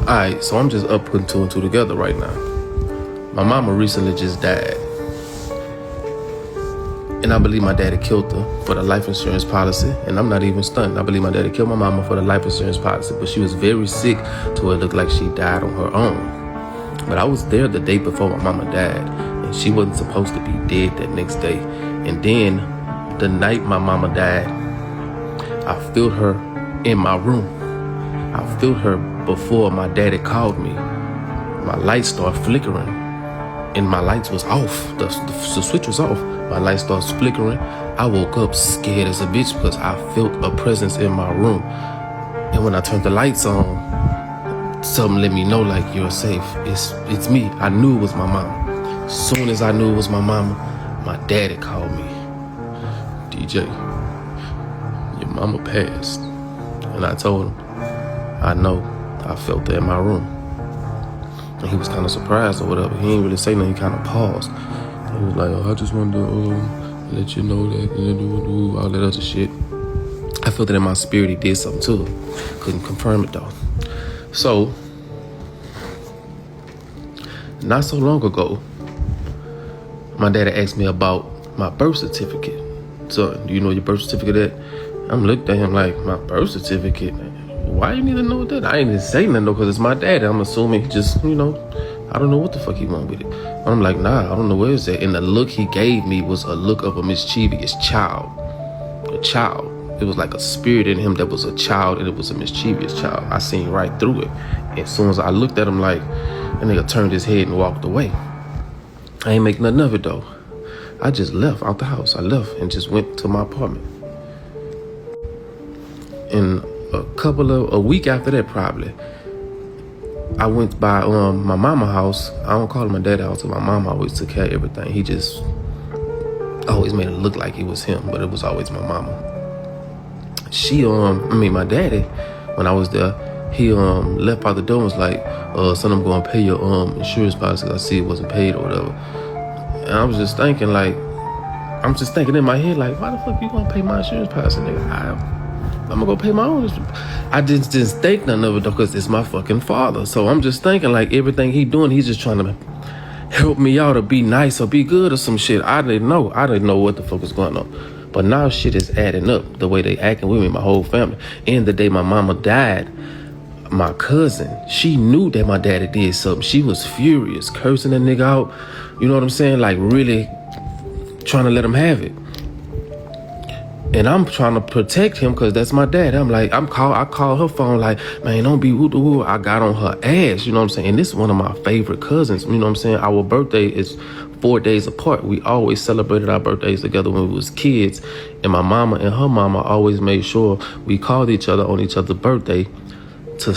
Alright, so I'm just up putting two and two together right now. My mama recently just died. And I believe my daddy killed her for the life insurance policy. And I'm not even stunned. I believe my daddy killed my mama for the life insurance policy. But she was very sick to where it looked like she died on her own. But I was there the day before my mama died. And she wasn't supposed to be dead that next day. And then the night my mama died, I felt her in my room. I felt her before my daddy called me. My lights started flickering. And my lights was off. The switch was off. My light starts flickering. I woke up scared as a bitch because I felt a presence in my room. And when I turned the lights on, something let me know like, you're safe. It's me. I knew it was my mom. As soon as I knew it was my mama, my daddy called me. DJ, your mama passed. And I told him, I know. I felt it in my room. And he was kind of surprised or whatever. He didn't really say nothing. He kind of paused. He was like, I just wanted to let you know that, all that other shit. I felt it in my spirit. He did something to it. Couldn't confirm it though. So, not so long ago, my daddy asked me about my birth certificate. So, do you know your birth certificate at? I'm looking at him like, my birth certificate? Why you need to know that? I ain't even say nothing though, because it's my daddy. I'm assuming he just, I don't know what the fuck he want with it. But I'm like, nah, I don't know where it's at. And the look he gave me was a look of a mischievous child. A child. It was like a spirit in him that was a child, and it was a mischievous child. I seen right through it. And as soon as I looked at him, like, that nigga turned his head and walked away. I ain't make nothing of it though. I just left out the house. I left and just went to my apartment. And a week after that probably, I went by my mama house. I don't call it my dad's house, my mama always took care of everything. He just always made it look like it was him, but it was always my mama. My daddy, when I was there, he left out the door and was like, son, I'm gonna pay your insurance policy. I see it wasn't paid or whatever. And I was just thinking in my head, like, why the fuck you gonna pay my insurance policy, nigga? I'm gonna go pay my own. I just didn't think nothing of it though, because it's my fucking father. So I'm just thinking like everything he doing, he's just trying to help me out or be nice or be good or some shit. I didn't know what the fuck was going on. But now shit is adding up, the way they acting with me, my whole family. And the day my mama died, my cousin, she knew that my daddy did something. She was furious, cursing that nigga out. You know what I'm saying? Like really trying to let him have it. And I'm trying to protect him because that's my dad. I'm like, I call her phone like, man, don't be woo. I got on her ass, you know what I'm saying? And this is one of my favorite cousins, you know what I'm saying? Our birthday is 4 days apart. We always celebrated our birthdays together when we was kids. And my mama and her mama always made sure we called each other on each other's birthday to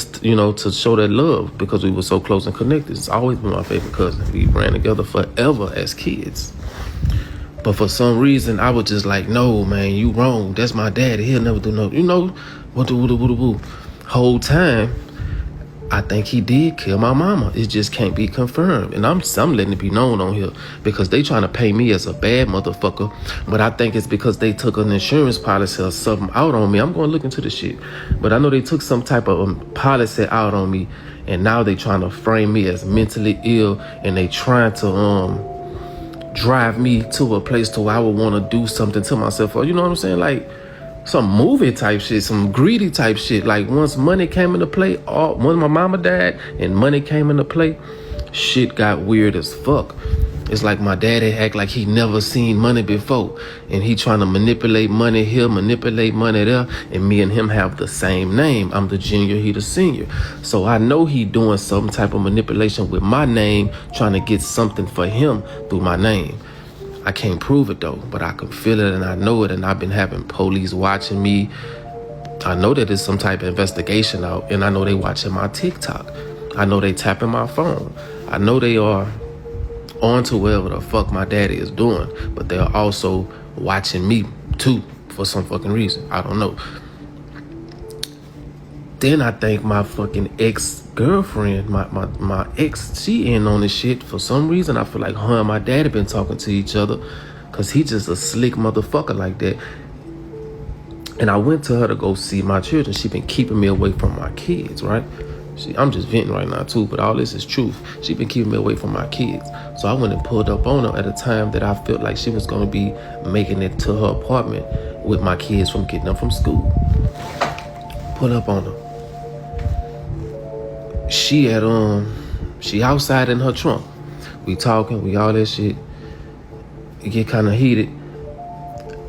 show that love because we were so close and connected. It's always been my favorite cousin. We ran together forever as kids. But for some reason, I was just like, no, man, you wrong. That's my daddy. He'll never do no, Whole time, I think he did kill my mama. It just can't be confirmed. And I'm letting it be known on here because they trying to pay me as a bad motherfucker. But I think it's because they took an insurance policy or something out on me. I'm going to look into the shit. But I know they took some type of policy out on me. And now they trying to frame me as mentally ill. And they trying to drive me to a place to where I would want to do something to myself, or you know what I'm saying, like some movie type shit, some greedy type shit. Like once money came into play, when my mama died and money came into play, shit got weird as fuck. It's like my daddy act like he never seen money before, and he trying to manipulate money here, manipulate money there, and me and him have the same name. I'm the junior, he the senior. So I know he doing some type of manipulation with my name, trying to get something for him through my name. I can't prove it though, but I can feel it and I know it, and I've been having police watching me. I know that there's some type of investigation out, and I know they watching my TikTok. I know they tapping my phone. I know they are on to whatever the fuck my daddy is doing, but they're also watching me too for some fucking reason. I don't know. Then I think my fucking ex-girlfriend, my ex, she in on this shit. For some reason, I feel like her and my daddy been talking to each other because he just a slick motherfucker like that. And I went to her to go see my children. She been keeping me away from my kids, right? See, I'm just venting right now too, but all this is truth. She been keeping me away from my kids. So I went and pulled up on her at a time that I felt like she was gonna be making it to her apartment with my kids from getting them from school. Pull up on her. She outside in her trunk. We talking, we all that shit. It get kind of heated.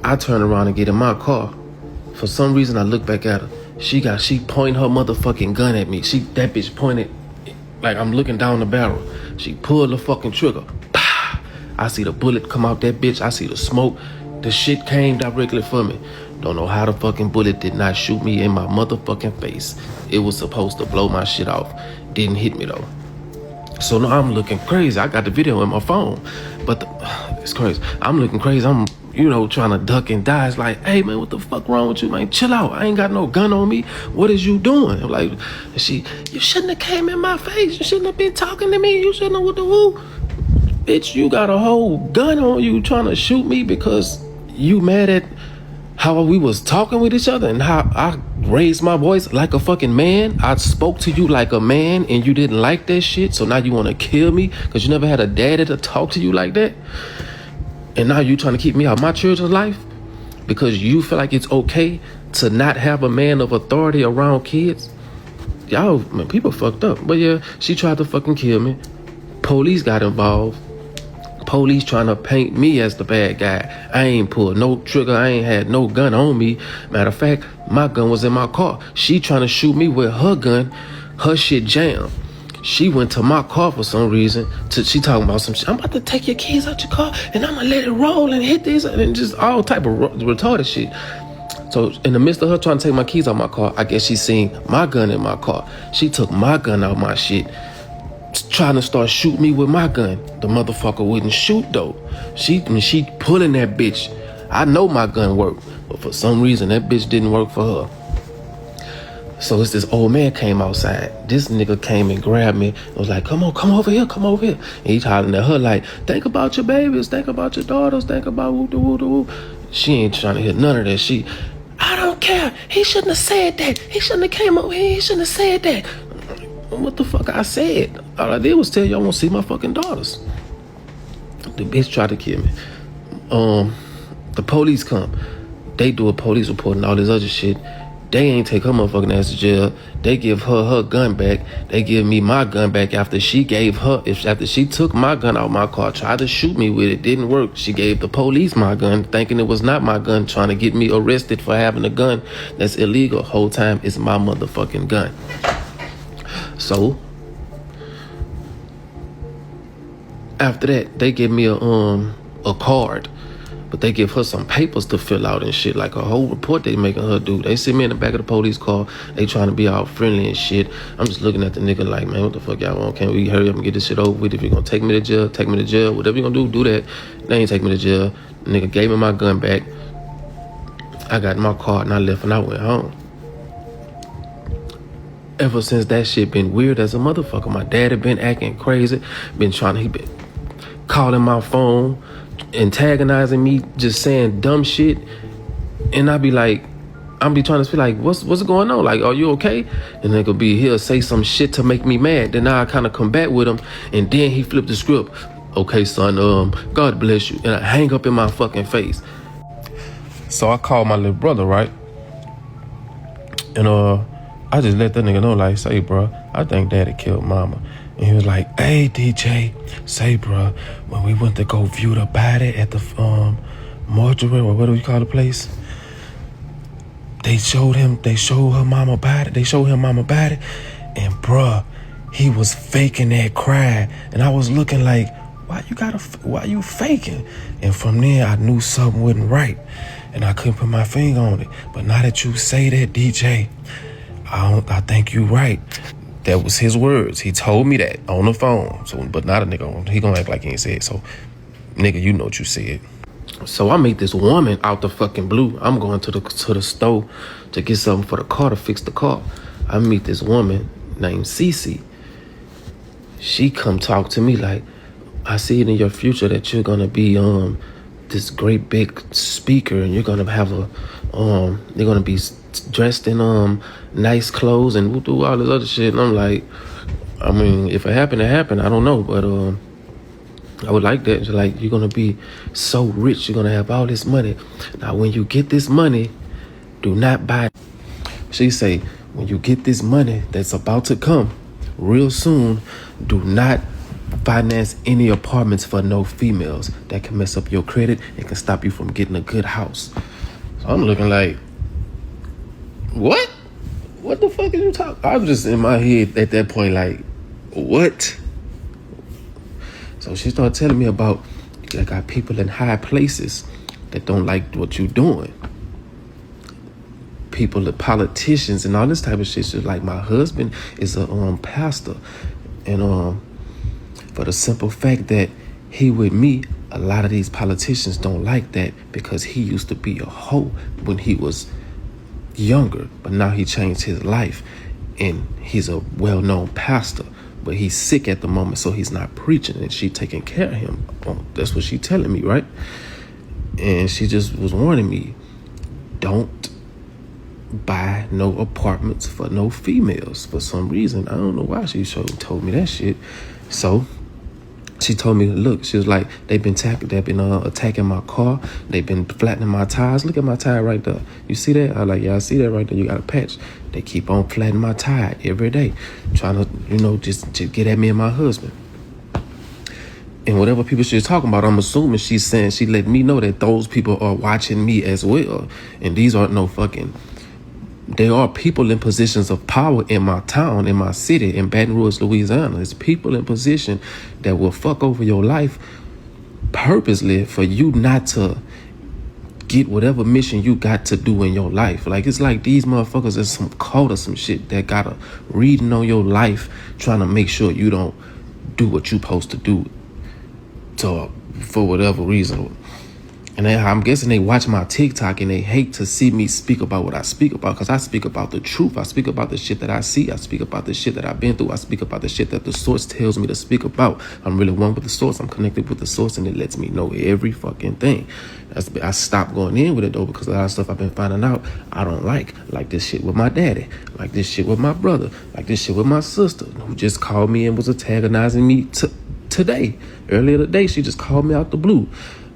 I turn around and get in my car. For some reason, I look back at her. She pointing her motherfucking gun at me. That bitch pointed like I'm looking down the barrel. She pulled the fucking trigger. Pow! I see the bullet come out that bitch. I see the smoke. The shit came directly for me. Don't know how the fucking bullet did not shoot me in my motherfucking face. It was supposed to blow my shit off. Didn't hit me though. So now I'm looking crazy. I got the video on my phone. But it's crazy. I'm looking crazy. I'm trying to duck and die. It's like, hey, man, what the fuck wrong with you, man? Chill out. I ain't got no gun on me. What is you doing? I'm like, you shouldn't have came in my face. You shouldn't have been talking to me. You shouldn't have what the who. Bitch, you got a whole gun on you trying to shoot me because you mad at how we was talking with each other and how I raised my voice like a fucking man. I spoke to you like a man and you didn't like that shit. So now you want to kill me because you never had a daddy to talk to you like that. And now you trying to keep me out of my children's life because you feel like it's okay to not have a man of authority around kids? Y'all, man, people fucked up. But yeah, she tried to fucking kill me. Police got involved. Police trying to paint me as the bad guy. I ain't pulled no trigger. I ain't had no gun on me. Matter of fact, my gun was in my car. She trying to shoot me with her gun. Her shit jammed. She went to my car for some reason. She talking about some shit. I'm about to take your keys out your car and I'm gonna let it roll and hit this and just all type of retarded shit. So in the midst of her trying to take my keys out my car, I guess she seen my gun in my car. She took my gun out my shit, trying to start shooting me with my gun. The motherfucker wouldn't shoot though. She pulling that bitch. I know my gun worked, but for some reason that bitch didn't work for her. So it's this old man came outside. This nigga came and grabbed me and was like, come over here. And he's hollering at her like, think about your babies, think about your daughters, think about woo-doo-woo-doo-woo. She ain't trying to hear none of that. I don't care. He shouldn't have said that. He shouldn't have came over here. He shouldn't have said that. What the fuck I said? All I did was tell you I want to see my fucking daughters. The bitch tried to kill me. The police come. They do a police report and all this other shit. They ain't take her motherfucking ass to jail. They give her gun back. They give me my gun back after she took my gun out my car, tried to shoot me with it, didn't work. She gave the police my gun, thinking it was not my gun, trying to get me arrested for having a gun that's illegal. Whole time it's my motherfucking gun. So after that, they give me a card. But they give her some papers to fill out and shit, like a whole report they making her do. They sit me in the back of the police car. They trying to be all friendly and shit. I'm just looking at the nigga like, man, what the fuck y'all want? Can't we hurry up and get this shit over with? If you're gonna take me to jail, take me to jail. Whatever you gonna do that. They ain't take me to jail. The nigga gave me my gun back. I got my car and I left and I went home. Ever since that shit been weird as a motherfucker. My dad had been acting crazy. He been calling my phone, antagonizing me, just saying dumb shit, and I'll be trying to feel like, what's going on? Like, are you okay? And he'll say some shit to make me mad. Then I kind of combat with him, and then he flipped the script. Okay, son, God bless you, and I hang up in my fucking face. So I called my little brother, right? And I just let that nigga know, like, say, bro, I think daddy killed mama. And he was like, hey, DJ, say, bro, when we went to go view the body at the mortuary, or what do you call the place? They showed him mama body. And, bruh, he was faking that cry. And I was looking like, why you faking? And from there, I knew something wasn't right. And I couldn't put my finger on it. But now that you say that, DJ, I think you right. That was his words. He told me that on the phone. So, but not a nigga. He gonna act like he ain't said it. So, nigga, you know what you said. So I meet this woman out the fucking blue. I'm going to the store to get something for the car, to fix the car. I meet this woman named Cece. She come talk to me like, I see it in your future that you're gonna be this great big speaker, and you're gonna have They're gonna be dressed in nice clothes and we'll do all this other shit. And I'm like, I mean, if it happened, it happened. I don't know, but I would like that. Like, you're gonna be so rich, you're gonna have all this money. Now, when you get this money, do not buy. She say, when you get this money that's about to come real soon, do not finance any apartments for no females. That can mess up your credit and can stop you from getting a good house. So I'm looking like, what? What the fuck are you talking? I was just in my head at that point like, what? So she started telling me about, I got people in high places that don't like what you're doing. People, the politicians and all this type of shit. So like, my husband is a pastor, and for the simple fact that he with me, a lot of these politicians don't like that because he used to be a hoe when he was younger, but now he changed his life and he's a well-known pastor, but he's sick at the moment, so he's not preaching, and she taking care of him. That's what she telling me, right? And she just was warning me, don't buy no apartments for no females. For some reason, I don't know why she told me that shit. So she told me, look, she was like, they've been attacking my car. They've been flattening my tires. Look at my tire right there. You see that? I like, yeah, I see that right there. You got a patch. They keep on flattening my tire every day, trying to, just to get at me and my husband. And whatever people she's talking about, I'm assuming she's saying, she let me know that those people are watching me as well. And these aren't no fucking, there are people in positions of power in my town, in my city, in Baton Rouge, Louisiana. There's people in position that will fuck over your life purposely for you not to get whatever mission you got to do in your life. Like, it's like these motherfuckers is some cult or some shit that got a reading on your life, trying to make sure you don't do what you supposed to do for whatever reason. And I'm guessing they watch my TikTok and they hate to see me speak about what I speak about, because I speak about the truth. I speak about the shit that I see. I speak about the shit that I've been through. I speak about the shit that the source tells me to speak about. I'm really one with the source. I'm connected with the source, and it lets me know every fucking thing. I stopped going in with it, though, because a lot of stuff I've been finding out I don't like. Like this shit with my daddy. Like this shit with my brother. Like this shit with my sister, who just called me and was antagonizing me today. Earlier today, she just called me out the blue.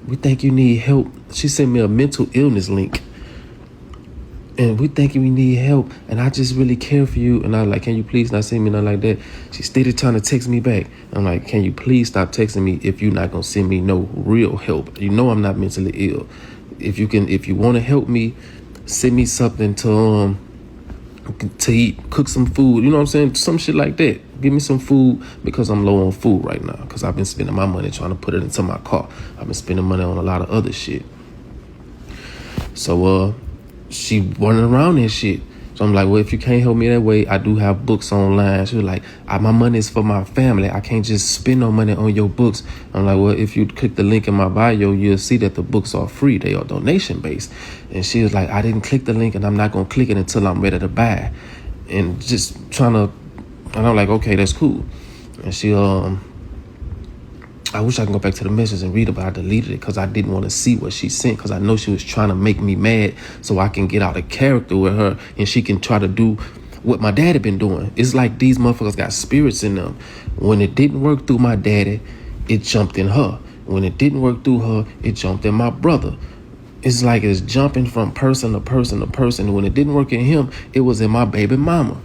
We think you need help. She sent me a mental illness link. And we think we need help. And I just really care for you. And I was like, can you please not send me nothing like that? She started trying to text me back. I'm like, can you please stop texting me if you're not going to send me no real help? You know I'm not mentally ill. If you want to help me, send me something to eat, cook some food. You know what I'm saying? Some shit like that. Give me some food, because I'm low on food right now, because I've been spending my money trying to put it into my car. I've been spending money on a lot of other shit. So she running around and shit. So I'm like, well, if you can't help me that way, I do have books online. She was like, my money is for my family. I can't just spend no money on your books. I'm like, well, if you click the link in my bio, you'll see that the books are free. They are donation based. And she was like, I didn't click the link, and I'm not going to click it until I'm ready to buy. And just trying to, and I'm like, okay, that's cool. And she, I wish I could go back to the message and read it, but I deleted it because I didn't want to see what she sent, because I know she was trying to make me mad so I can get out of character with her and she can try to do what my daddy been doing. It's like these motherfuckers got spirits in them. When it didn't work through my daddy, it jumped in her. When it didn't work through her, it jumped in my brother. It's like it's jumping from person to person to person. When it didn't work in him, it was in my baby mama.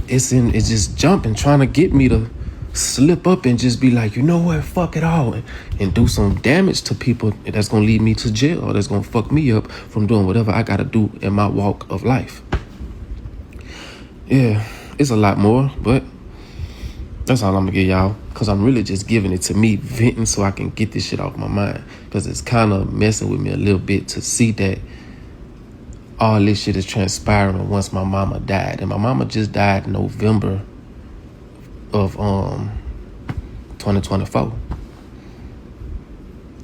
It's just jumping, trying to get me to slip up and just be like, you know what, fuck it all, and do some damage to people that's gonna lead me to jail, or that's gonna fuck me up from doing whatever I gotta do in my walk of life. Yeah, it's a lot more, but that's all I'm gonna give y'all, because I'm really just giving it to me, venting, so I can get this shit off my mind, because it's kind of messing with me a little bit to see that all this shit is transpiring once my mama died. And my mama just died in November of 2024.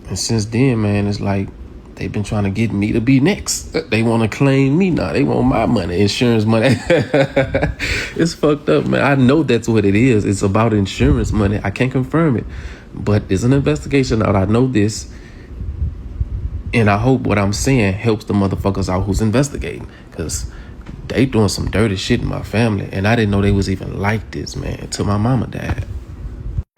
And since then, man, it's like they've been trying to get me to be next. They want to claim me now. They want my money, insurance money. It's fucked up, man. I know that's what it is. It's about insurance money. I can't confirm it, but it's an investigation out. I know this. And I hope what I'm saying helps the motherfuckers out who's investigating, because they doing some dirty shit in my family, and I didn't know they was even like this, man, until my mama died.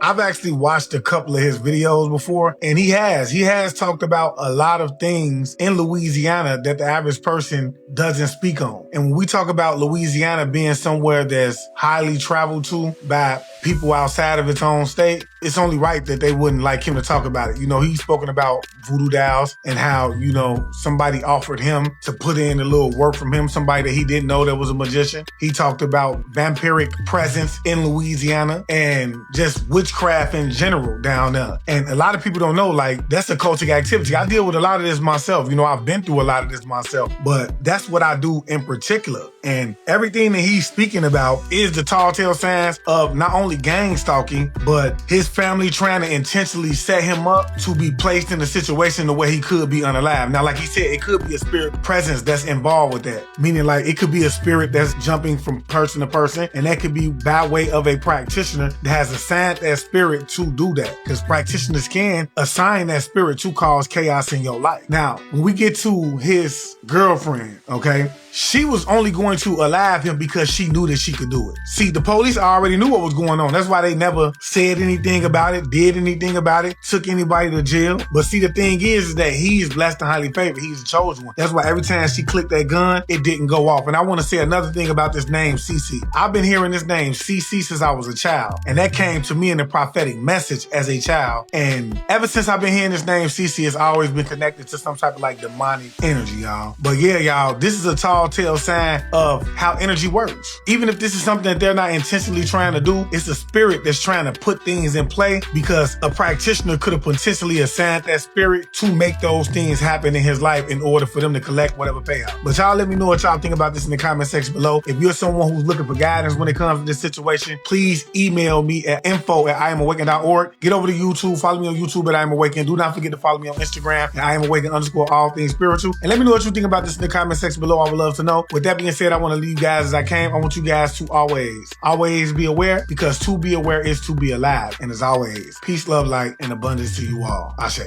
I've actually watched a couple of his videos before, and he has talked about a lot of things in Louisiana that the average person doesn't speak on. And when we talk about Louisiana being somewhere that's highly traveled to by people outside of its own state, it's only right that they wouldn't like him to talk about it. You know, he's spoken about voodoo dolls and how, you know, somebody offered him to put in a little work from him, somebody that he didn't know that was a magician. He talked about vampiric presence in Louisiana and just witchcraft in general down there. And a lot of people don't know, like, that's a cultic activity. I deal with a lot of this myself. You know, I've been through a lot of this myself, but that's what I do in particular. And everything that he's speaking about is the tall tale signs of not only gang stalking, but his family trying to intentionally set him up to be placed in a situation the way he could be unalive. Now, like he said, it could be a spirit presence that's involved with that. Meaning, like, it could be a spirit that's jumping from person to person, and that could be by way of a practitioner that has assigned that spirit to do that. Because practitioners can assign that spirit to cause chaos in your life. Now, when we get to his girlfriend, okay, she was only going to alive him because she knew that she could do it. See, the police already knew what was going on. That's why they never said anything about it, did anything about it, took anybody to jail. But see, the thing is that he's blessed and highly favored. He's the chosen one. That's why every time she clicked that gun, it didn't go off. And I want to say another thing about this name, CC. I've been hearing this name, CC, since I was a child. And that came to me in the prophetic message as a child. And ever since I've been hearing this name, CC, has always been connected to some type of like demonic energy, y'all. But yeah, y'all, this is a tall tale sign of how energy works. Even if this is something that they're not intentionally trying to do, it's a spirit that's trying to put things in play, because a practitioner could have potentially assigned that spirit to make those things happen in his life in order for them to collect whatever payout. But y'all let me know what y'all think about this in the comment section below. If you're someone who's looking for guidance when it comes to this situation, please email me at info@IamAwakened.org. Get over to YouTube, follow me on YouTube at I Am Awakened. Do not forget to follow me on Instagram at IamAwakened_all things spiritual. And let me know what you think about this in the comment section below. I would love to know. With that being said, I want to leave you guys as I came. I want you guys to always be aware, because to be aware is to be alive. And as always, peace, love, light, and abundance to you all. Ashe.